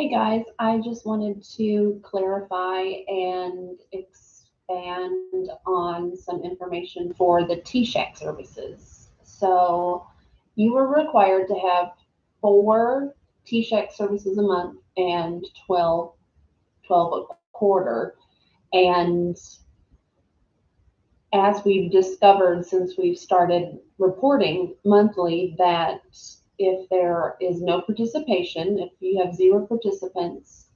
Hey guys, I just wanted to clarify and expand on some information for the TSAHC services. So you were required to have 4 TSAHC services a month and 12 a quarter. And as we've discovered since we've started reporting monthly, that if there is no participation, if you have 0 participants,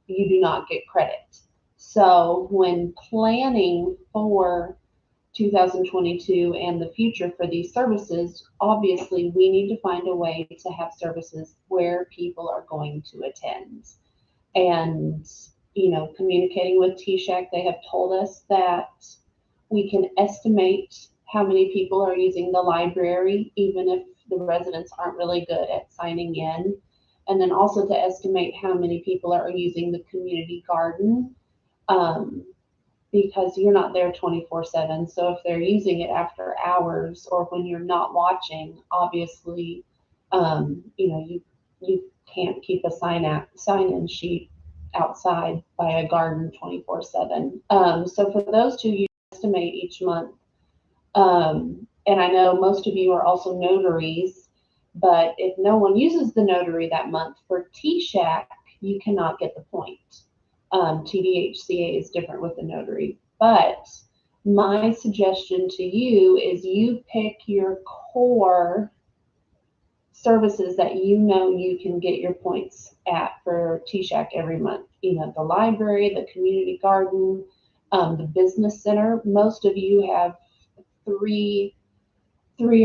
you do not get credit. So when planning for 2022 and the future for these services, obviously we need to find a way to have services where people are going to attend. And, communicating with TSAHC, they have told us that we can estimate how many people are using the library, even if the residents aren't really good at signing in. And then also to estimate how many people are using the community garden, um, because you're not there 24/7. So if they're using it after hours or when you're not watching, obviously, you can't keep a sign-in sheet outside by a garden 24/7. So for those two, you estimate each month. And I know most of you are also notaries, but if no one uses the notary that month for TSAHC, you cannot get the point. TDHCA is different with the notary. But my suggestion to you is you pick your core services that you can get your points at for TSAHC every month. The library, the community garden, the business center. Most of you have three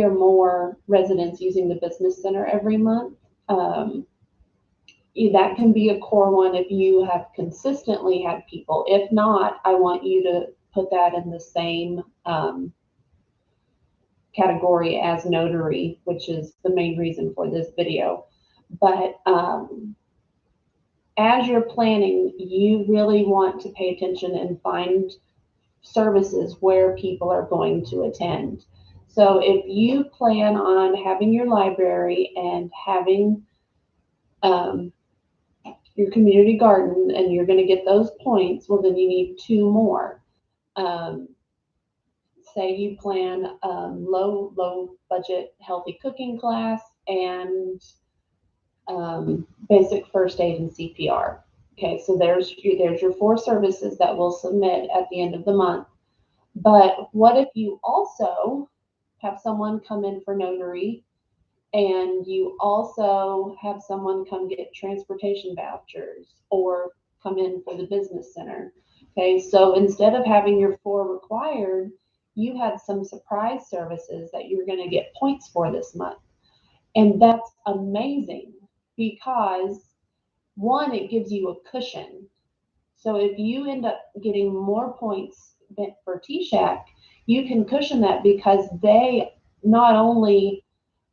or more residents using the business center every month. That can be a core one if you have consistently had people. If not, I want you to put that in the same category as notary, which is the main reason for this video. But as you're planning, you really want to pay attention and find services where people are going to attend. So if you plan on having your library and having your community garden and you're going to get those points, well, then you need 2 more. Say you plan low budget healthy cooking class and basic first aid and CPR. Okay, so there's your 4 services that we'll submit at the end of the month. But what if you also have someone come in for notary and you also have someone come get transportation vouchers or come in for the business center? Okay, so instead of having your 4 required, you had some surprise services that you're going to get points for this month. And that's amazing because, one, it gives you a cushion. So if you end up getting more points for TSAHC, you can cushion that because they not only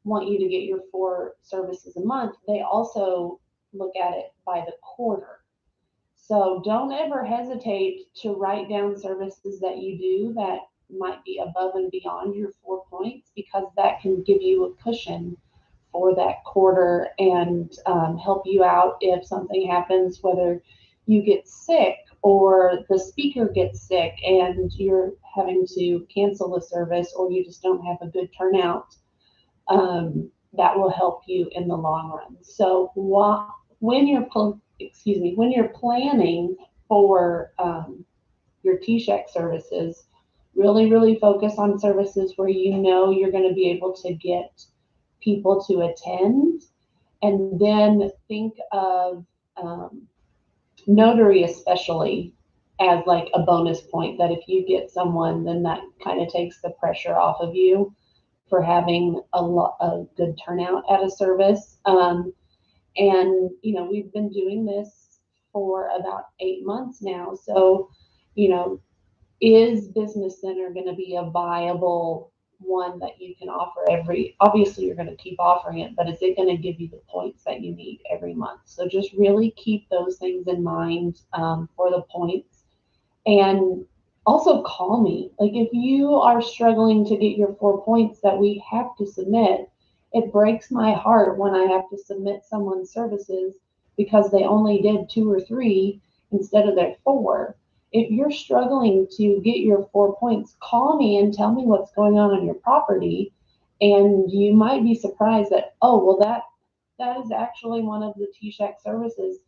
want you to get your 4 services a month, they also look at it by the quarter. So don't ever hesitate to write down services that you do that might be above and beyond your 4 points, because that can give you a cushion for that quarter and help you out if something happens, whether you get sick or the speaker gets sick and you're having to cancel the service, or you just don't have a good turnout. That will help you in the long run. So when you're planning for your TSAHC services, really focus on services where you're going to be able to get people to attend, and then think of notary especially as like a bonus point, that if you get someone, then that kind of takes the pressure off of you for having a good turnout at a service. And we've been doing this for about 8 months now. So is business center going to be a viable one that you can offer obviously you're going to keep offering it, but is it going to give you the points that you need every month? So just really keep those things in mind for the points. And also call me. Like, if you are struggling to get your 4 points that we have to submit, it breaks my heart when I have to submit someone's services because they only did 2 or 3 instead of their 4. If you're struggling to get your 4 points, call me and tell me what's going on your property. And you might be surprised that, oh, well, that is actually one of the TSAHC services.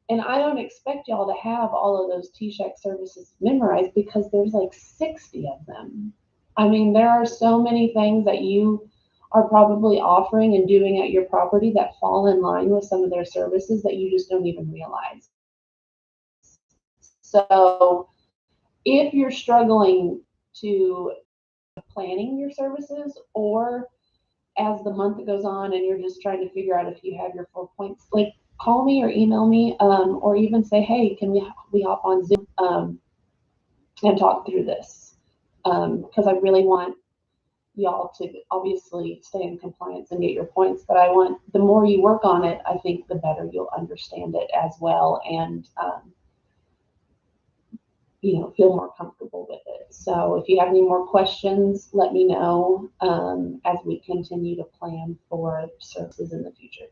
And I don't expect y'all to have all of those TSAHC services memorized because there's like 60 of them. I mean, there are so many things that you are probably offering and doing at your property that fall in line with some of their services that you just don't even realize. So if you're struggling to planning your services, or as the month goes on and you're just trying to figure out if you have your 4 points, like call me or email me, or even say, hey, can we hop on Zoom and talk through this? Because I really want y'all to obviously stay in compliance and get your points, but I want, the more you work on it, I think the better you'll understand it as well, and feel more comfortable with it. So if you have any more questions, let me know as we continue to plan for services in the future.